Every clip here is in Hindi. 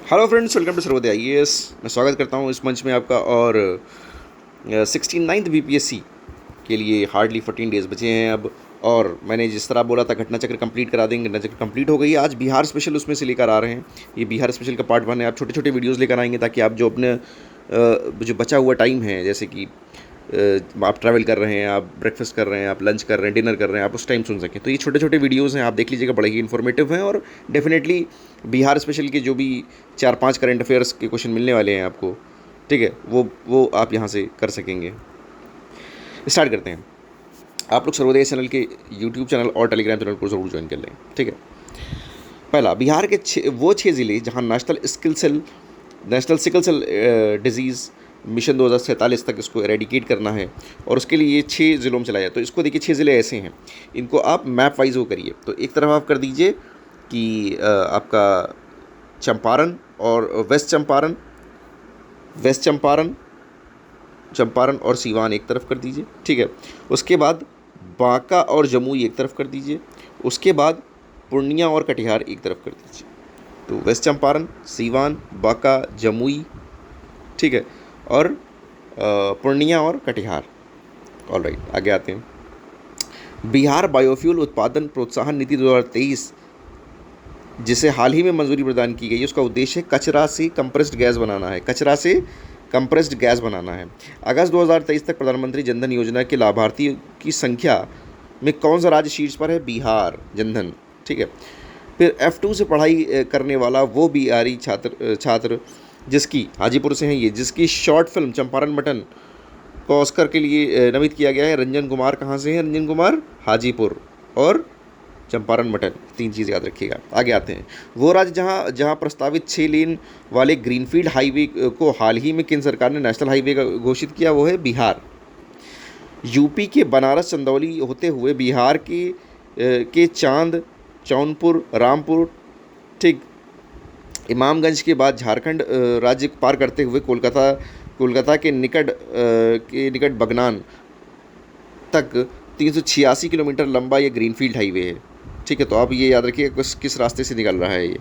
Hello friends, welcome to Sarvodaya IAS. मैं स्वागत करता हूं इस मंच में आपका। और 69th बीपीएससी के लिए हार्डली 14 डेज़ बचे हैं अब। और मैंने जिस तरह बोला था घटना चक्र कंप्लीट करा देंगे, घटना चक्र कंप्लीट हो गई है। आज बिहार स्पेशल उसमें से लेकर आ रहे हैं। ये बिहार स्पेशल का पार्ट 1 है। आप छोटे छोटे वीडियोज़ लेकर आएंगे ताकि आप जो अपने जो बचा हुआ टाइम है, जैसे कि आप ट्रैवल कर रहे हैं, आप ब्रेकफास्ट कर रहे हैं, आप लंच कर रहे हैं, डिनर कर रहे हैं, आप उस टाइम सुन सकें। तो ये छोटे छोटे वीडियोज़ हैं, आप देख लीजिएगा, बड़े ही इन्फॉर्मेटिव हैं। और डेफिनेटली बिहार स्पेशल के जो भी 4-5 करंट अफेयर्स के क्वेश्चन मिलने वाले हैं आपको, ठीक है, वो आप यहाँ से कर सकेंगे। स्टार्ट करते हैं। आप लोग सर्वोदय चैनल के यूट्यूब चैनल और टेलीग्राम चैनल को ज़रूर ज्वाइन कर लें, ठीक है। पहला, बिहार के वो 6 ज़िले जहाँ national sickle cell disease mission 2047 तक इसको एरेडिकेट करना है, और उसके लिए ये 6 ज़िलों में चलाया जाए। तो इसको देखिए, 6 ज़िले ऐसे हैं, इनको आप मैप वाइज वो करिए। तो एक तरफ आप कर दीजिए कि आपका चंपारण और वेस्ट चंपारण और सीवान एक तरफ कर दीजिए, ठीक है। उसके बाद बांका और जमुई एक तरफ कर दीजिए। उसके बाद पूर्णिया और कटिहार एक तरफ कर दीजिए। तो वेस्ट चंपारण, सीवान, बांका, जमुई, ठीक है, और पूर्णिया और कटिहार। ऑल राइट, आगे आते हैं। बिहार बायोफ्यूल उत्पादन प्रोत्साहन नीति 2023, जिसे हाल ही में मंजूरी प्रदान की गई है, उसका उद्देश्य कचरा से कंप्रेस्ड गैस बनाना है। अगस्त 2023 तक प्रधानमंत्री जनधन योजना के लाभार्थियों की संख्या में कौन सा राज्य शीर्ष पर है? बिहार। जनधन, ठीक है। फिर F2 से पढ़ाई करने वाला वो बिहारी छात्र जिसकी हाजीपुर से हैं ये, जिसकी शॉर्ट फिल्म चंपारण मटन को ऑस्कर के लिए नामित किया गया है। रंजन कुमार कहाँ से हैं? रंजन कुमार हाजीपुर और चंपारण मटन, 3 चीज़ याद रखिएगा। आगे आते हैं। वो राज्य जहाँ प्रस्तावित 6 लेन वाले ग्रीनफील्ड हाईवे को हाल ही में केंद्र सरकार ने नेशनल हाईवे का घोषित किया, वो है बिहार। यूपी के बनारस चंदौली होते हुए बिहार के चांद, जौनपुर, रामपुर, ठीक, इमामगंज के बाद झारखंड राज्य पार करते हुए कोलकाता के निकट बगनान तक 386 किलोमीटर लंबा ये ग्रीनफील्ड हाईवे है, ठीक है। तो आप ये याद रखिए किस रास्ते से निकल रहा है ये,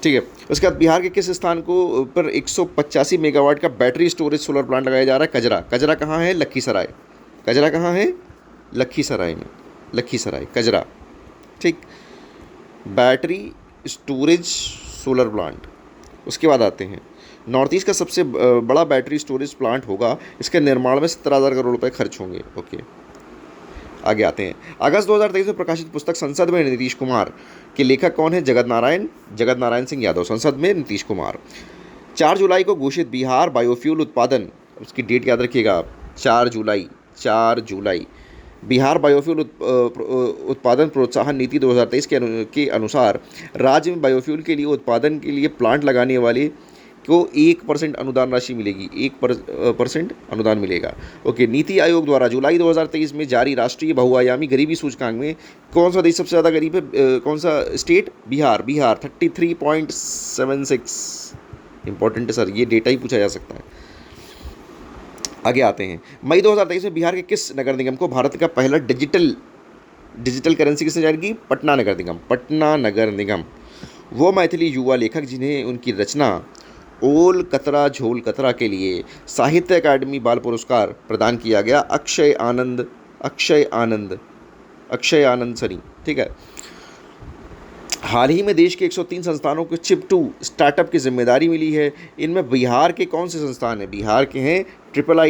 ठीक है। उसके बाद बिहार के किस स्थान को पर 185 मेगावाट का बैटरी स्टोरेज सोलर प्लांट लगाया जा रहा है? कजरा कहाँ है? लखीसराय। कजरा कहाँ है? लखीसराय में, लखीसराय, कजरा, ठीक। Battery storage solar plant. उसके बाद आते हैं, नॉर्थ ईस्ट का सबसे बड़ा बैटरी स्टोरेज प्लांट होगा, इसके निर्माण में 17,000 करोड़ रुपए खर्च होंगे, ओके। आगे आते हैं। अगस्त 2023 में प्रकाशित पुस्तक संसद में नीतीश कुमार के लेखक कौन है? जगत नारायण सिंह यादव। संसद में नीतीश कुमार। 4 जुलाई को घोषित बिहार बायोफ्यूल उत्पादन, उसकी डेट याद रखिएगा आप, 4 जुलाई। बिहार बायोफ्यूल उत्पादन प्रोत्साहन नीति 2023 के अनुसार राज्य में बायोफ्यूल के लिए उत्पादन के लिए प्लांट लगाने वाले को 1% अनुदान राशि मिलेगी, 1% अनुदान मिलेगा, ओके। नीति आयोग द्वारा जुलाई 2023 में जारी राष्ट्रीय बहुआयामी गरीबी सूचकांक में कौन सा देश सबसे ज़्यादा गरीब है? कौन सा स्टेट? बिहार 33.76। इंपॉर्टेंट है सर, ये डेटा ही पूछा जा सकता है। आगे आते हैं। मई 2023 में बिहार के किस नगर निगम को भारत का पहला डिजिटल करेंसी किसने जारी की? पटना नगर निगम। वो मैथिली युवा लेखक जिन्हें उनकी रचना ओल कतरा झोल कतरा के लिए साहित्य अकादमी बाल पुरस्कार प्रदान किया गया, अक्षय आनंद सनी, ठीक है। हाल ही में देश के 103 संस्थानों को चिप 2 स्टार्टअप की जिम्मेदारी मिली है। इनमें बिहार के कौन से संस्थान हैं? बिहार के हैं ट्रिपल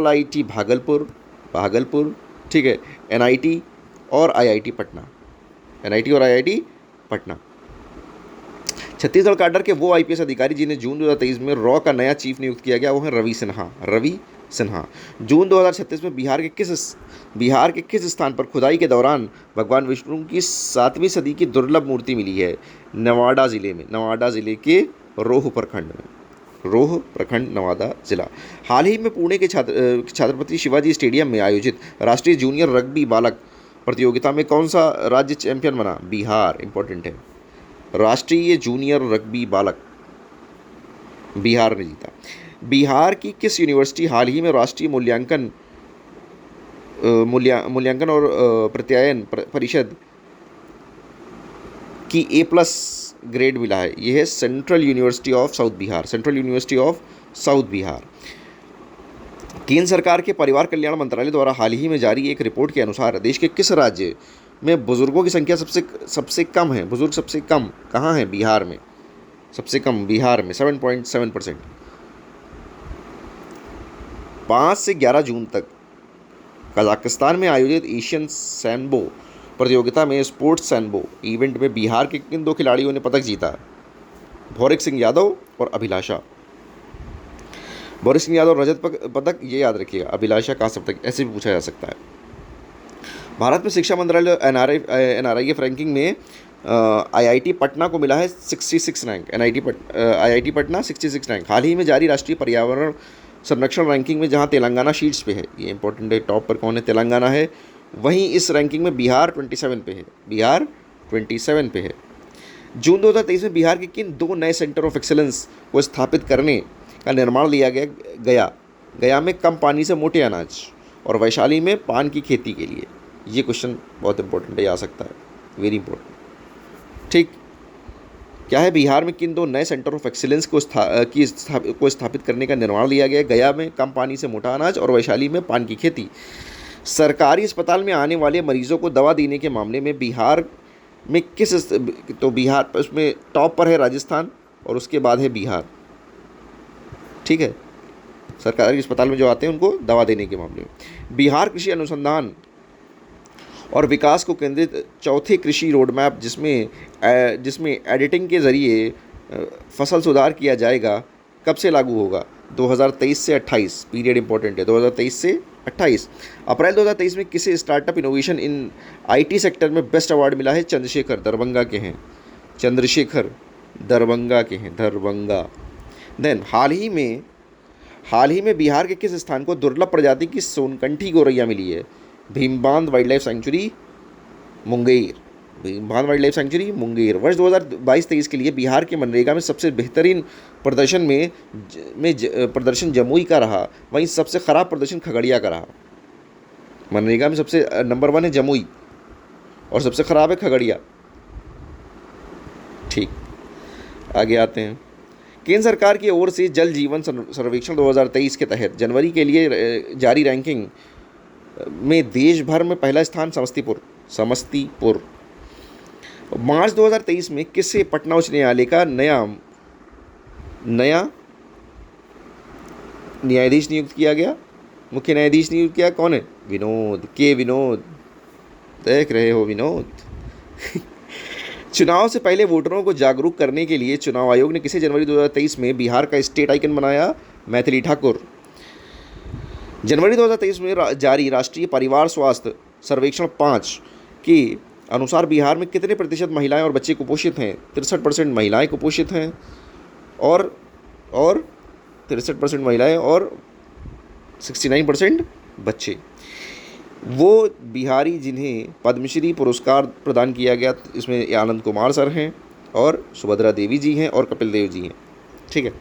आईटी भागलपुर, ठीक है, एनआईटी और आईआईटी पटना। छत्तीसगढ़ कैडर के वो आईपीएस अधिकारी जिन्हें जून 2023 में रॉ का नया चीफ नियुक्त किया गया, वो है रवि सिन्हा। जून 2036 में बिहार के किस स्थान पर खुदाई के दौरान भगवान विष्णु की 7वीं सदी की दुर्लभ मूर्ति मिली है? नवादा जिले के रोह प्रखंड, नवादा जिला। हाल ही में पुणे के छत्रपति शिवाजी स्टेडियम में आयोजित राष्ट्रीय जूनियर रग्बी बालक प्रतियोगिता में कौन सा राज्य चैंपियन बना? बिहार। इंपॉर्टेंट है, राष्ट्रीय जूनियर रग्बी बालक बिहार ने जीता। बिहार की किस यूनिवर्सिटी हाल ही में राष्ट्रीय मूल्यांकन और प्रत्यायन परिषद की A+ ग्रेड मिला है? ये है central university of south Bihar, central university of south Bihar. केंद्र सरकार के परिवार कल्याण मंत्रालय द्वारा हाल ही में जारी एक रिपोर्ट के अनुसार देश के किस राज्य में बुजुर्गों की संख्या सबसे कम है? बुजुर्ग सबसे कम कहाँ है? बिहार में सबसे कम, बिहार में 7.7%। 5 से 11 जून तक कजाकिस्तान में आयोजित एशियन सैम्बो प्रतियोगिता में स्पोर्ट्स सैम्बो इवेंट में बिहार के किन 2 खिलाड़ियों ने पदक जीता? भौरिक सिंह यादव और अभिलाषा। भौरिक सिंह यादव रजत पदक, ये याद रखिएगा। अभिलाषा कांस्य पदक, ऐसे भी पूछा जा सकता है। भारत में शिक्षा मंत्रालय NRIF रैंकिंग में IIT पटना को मिला है 66 रैंक। IIT Patna 66 rank. हाल ही में जारी राष्ट्रीय पर्यावरण संरक्षण रैंकिंग में जहां तेलंगाना शीर्ष पे है, ये इंपॉर्टेंट है, टॉप पर कौन है? तेलंगाना है। वहीं इस रैंकिंग में बिहार 27 पे है, बिहार 27 पे है। जून 2023 में बिहार के किन 2 नए सेंटर ऑफ एक्सेलेंस को स्थापित करने का निर्माण लिया गया? गया में कम पानी से मोटे अनाज और वैशाली में पान की खेती के लिए। ये क्वेश्चन बहुत इंपॉर्टेंट है, आ सकता है, वेरी इंपॉर्टेंट। ठीक, क्या है? बिहार में किन 2 नए सेंटर ऑफ एक्सीलेंस को स्थापित करने का निर्माण लिया गया? गया में कम पानी से मोटा अनाज और वैशाली में पान की खेती। सरकारी अस्पताल में आने वाले मरीजों को दवा देने के मामले में बिहार में तो बिहार उसमें टॉप पर है राजस्थान और उसके बाद है बिहार। ठीक है, सरकारी अस्पताल में जो आते हैं उनको दवा देने के मामले में। बिहार कृषि अनुसंधान और विकास को केंद्रित चौथे कृषि रोड मैप जिसमें एडिटिंग के ज़रिए फसल सुधार किया जाएगा, कब से लागू होगा? 2023 से 28, पीरियड इंपॉर्टेंट है, 2023 से 28। अप्रैल 2023 में किसे startup innovation in IT sector में बेस्ट अवार्ड मिला है? चंद्रशेखर, दरभंगा के हैं, चंद्रशेखर दरभंगा के हैं, दरभंगा। देन हाल ही में बिहार के किस स्थान को दुर्लभ प्रजाति की सोनकंठी गौरैया मिली है? Bhimbandh wild life sanctuary, Munger, Bhimbandh wild life sanctuary, Munger. वर्ष 2022-23 के लिए बिहार के मनरेगा में सबसे बेहतरीन प्रदर्शन जमुई का रहा, वहीं सबसे खराब प्रदर्शन खगड़िया का रहा। मनरेगा में सबसे नंबर 1 है जमुई और सबसे खराब है खगड़िया। ठीक, आगे आते हैं। केंद्र सरकार की ओर से जल जीवन सर्वेक्षण 2023 के तहत जनवरी के लिए जारी रैंकिंग में देश भर में पहला स्थान समस्तीपुर। मार्च 2023 में किसे पटना उच्च न्यायालय का नया न्यायाधीश नियुक्त किया गया? मुख्य न्यायाधीश नियुक्त किया कौन है? विनोद। देख रहे हो विनोद। चुनाव से पहले वोटरों को जागरूक करने के लिए चुनाव आयोग ने किसे जनवरी 2023 में बिहार का स्टेट आइकन बनाया? मैथिली ठाकुर। जनवरी 2023 में जारी राष्ट्रीय परिवार स्वास्थ्य सर्वेक्षण 5 के अनुसार बिहार में कितने प्रतिशत महिलाएं और बच्चे कुपोषित हैं? 63% महिलाएं कुपोषित हैं और 63% महिलाएं और 69% बच्चे। वो बिहारी जिन्हें पद्मश्री पुरस्कार प्रदान किया गया, इसमें आनंद कुमार सर हैं और सुभद्रा देवी जी हैं और कपिल देव जी हैं। ठीक है,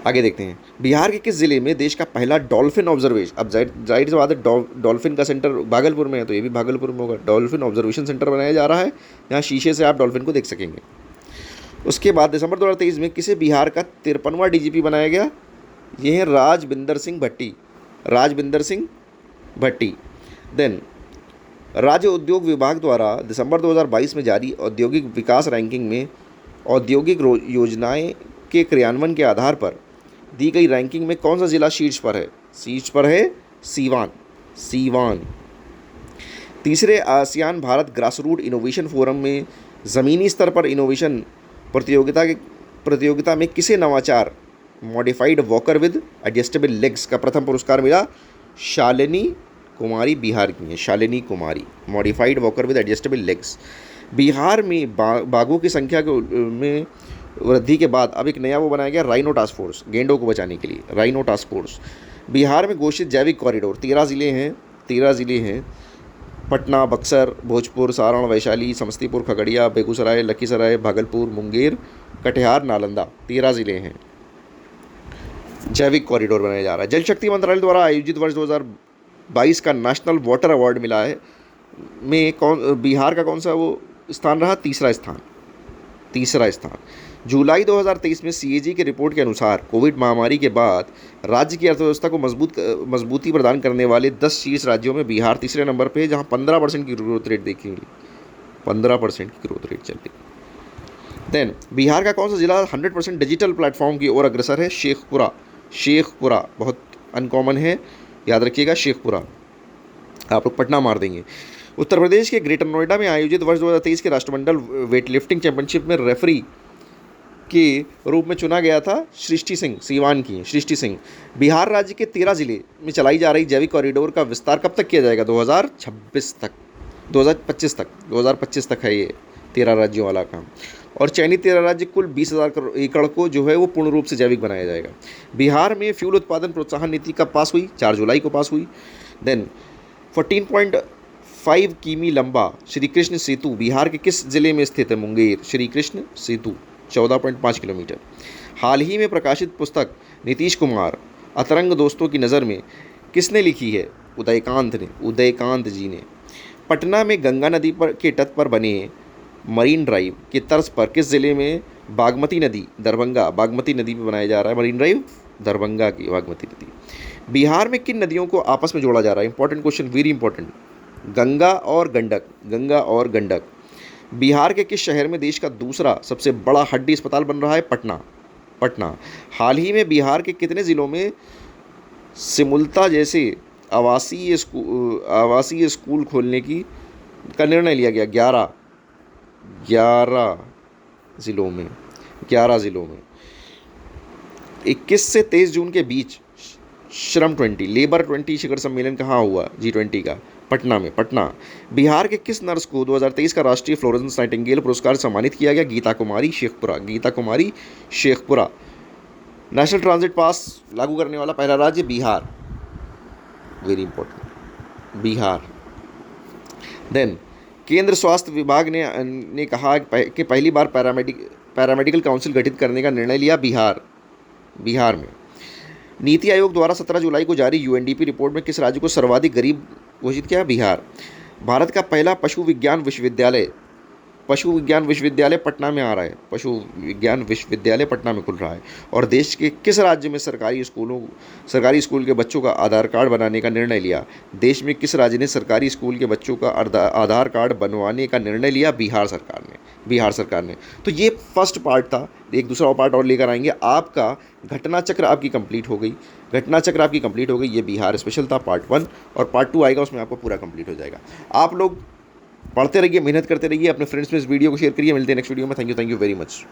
आगे देखते हैं। बिहार के किस ज़िले में देश का पहला डॉल्फिन ऑब्जर्वेशन, अब जाहिर सी बात है डॉल्फिन का सेंटर भागलपुर में है, तो ये भी भागलपुर में होगा। डॉल्फिन ऑब्जर्वेशन सेंटर बनाया जा रहा है, जहाँ शीशे से आप डॉल्फिन को देख सकेंगे। उसके बाद दिसंबर 2023 में किसे बिहार का 53वां DGP बनाया गया? ये है राजबिंदर सिंह भट्टी। देन राज्य उद्योग विभाग द्वारा दिसंबर 2022 में जारी औद्योगिक विकास रैंकिंग में औद्योगिक योजनाएं के क्रियान्वयन के आधार पर दी गई रैंकिंग में कौन सा जिला शीर्ष पर है? शीर्ष पर है सीवान। तीसरे ASEAN Bharat grassroot innovation forum में ज़मीनी स्तर पर इनोवेशन प्रतियोगिता में किसे नवाचार modified walker with adjustable legs का प्रथम पुरस्कार मिला? शालिनी कुमारी, बिहार की है Shalini Kumari. Modified walker with adjustable legs. Bihar में बाघों की संख्या में वृद्धि के बाद अब एक नया वो बनाया गया, राइनो टास्क फोर्स, गेंडों को बचाने के लिए राइनो टास्क फोर्स। बिहार में घोषित जैविक कॉरिडोर 13 ज़िले हैं। पटना, बक्सर, भोजपुर, सारण, वैशाली, समस्तीपुर, खगड़िया, बेगूसराय, लखीसराय, भागलपुर, मुंगेर, कटिहार, नालंदा, 13 ज़िले हैं। जैविक कॉरिडोर बनाया जा रहा है। जल शक्ति मंत्रालय द्वारा आयोजित वर्ष 2022 का नेशनल वाटर अवार्ड मिला है में बिहार का कौन सा वो स्थान रहा? तीसरा स्थान। तीसरा स्थान। जुलाई 2023 में सीएजी की रिपोर्ट के अनुसार कोविड महामारी के बाद राज्य की अर्थव्यवस्था को मजबूती प्रदान करने वाले 10 शीर्ष राज्यों में बिहार तीसरे नंबर पे है, जहां 15% की ग्रोथ रेट देखी गई, 15% की ग्रोथ रेट चल रही। देन बिहार का कौन सा जिला 100% डिजिटल प्लेटफॉर्म की ओर अग्रसर है? शेखपुरा। शेखपुरा बहुत अनकॉमन है, याद रखिएगा शेखपुरा, आप लोग पटना मार देंगे। उत्तर प्रदेश के ग्रेटर नोएडा में आयोजित वर्ष 2023 के राष्ट्रमंडल वेटलिफ्टिंग चैंपियनशिप में रेफरी के रूप में चुना गया था सृष्टि सिंह, सीवान की सृष्टि सिंह। बिहार राज्य के 13 जिले में चलाई जा रही जैविक कॉरिडोर का विस्तार कब तक किया जाएगा? 2026 तक, 2025 तक है ये 13 राज्यों वाला काम। और चयनित 13 राज्य कुल 20,000 एकड़ को जो है वो पूर्ण रूप से जैविक बनाया जाएगा। बिहार में फ्यूल उत्पादन प्रोत्साहन नीति कब पास हुई? 4 जुलाई को पास हुई। देन 14.5 किमी लंबा श्री कृष्ण सेतु बिहार के किस जिले में स्थित है? मुंगेर। श्री कृष्ण सेतु 14.5 किलोमीटर। हाल ही में प्रकाशित पुस्तक नीतीश कुमार अतरंग दोस्तों की नज़र में किसने लिखी है? उदयकांत जी ने। पटना में गंगा नदी के तट पर बने मरीन ड्राइव की तर्ज पर किस जिले में बागमती नदी, दरभंगा, बागमती नदी पे बनाया जा रहा है मरीन ड्राइव? दरभंगा की बागमती नदी। बिहार में किन नदियों को आपस में जोड़ा जा रहा है? Important question, very important. Ganga और गंडक। बिहार के किस शहर में देश का दूसरा सबसे बड़ा हड्डी अस्पताल बन रहा है? पटना। हाल ही में बिहार के कितने ज़िलों में सिमुलता जैसे आवासीय स्कूल खोलने का निर्णय लिया गया? 11 ज़िलों में। 21 से 23 जून के बीच श्रम 20 लेबर 20 शिखर सम्मेलन कहाँ हुआ? G20 का पटना में। बिहार के किस नर्स को 2023 का राष्ट्रीय फ्लोरेंस नाइटिंगेल पुरस्कार सम्मानित किया गया? Geeta Kumari Sheikhpura. National transit pass लागू करने वाला पहला राज्य? Bihar, very important, Bihar. Then केंद्र स्वास्थ्य विभाग ने कहा कि पहली बार पैरामेडिकल काउंसिल गठित करने का निर्णय लिया बिहार में। नीति आयोग द्वारा 17 जुलाई को जारी यूएनडीपी रिपोर्ट में किस राज्य को सर्वाधिक गरीब घोषित किया? बिहार। भारत का पहला पशु विज्ञान विश्वविद्यालय पटना में आ रहा है। पशु विज्ञान विश्वविद्यालय पटना में खुल रहा है। और देश के किस राज्य में सरकारी स्कूल के बच्चों का आधार कार्ड बनाने का निर्णय लिया? देश में किस राज्य ने सरकारी स्कूल के बच्चों का आधार कार्ड बनवाने का निर्णय लिया? बिहार सरकार ने। तो ये फर्स्ट पार्ट था, एक दूसरा पार्ट और लेकर आएंगे। आपका घटना चक्र आपकी कंप्लीट हो गई, ये बिहार स्पेशल था पार्ट 1, और पार्ट 2 आएगा, उसमें आपको पूरा कंप्लीट हो जाएगा। आप लोग पढ़ते रहिए, मेहनत करते रहिए, अपने फ्रेंड्स में इस वीडियो को शेयर करिए। मिलते हैं नेक्स्ट वीडियो में। Thank you very much.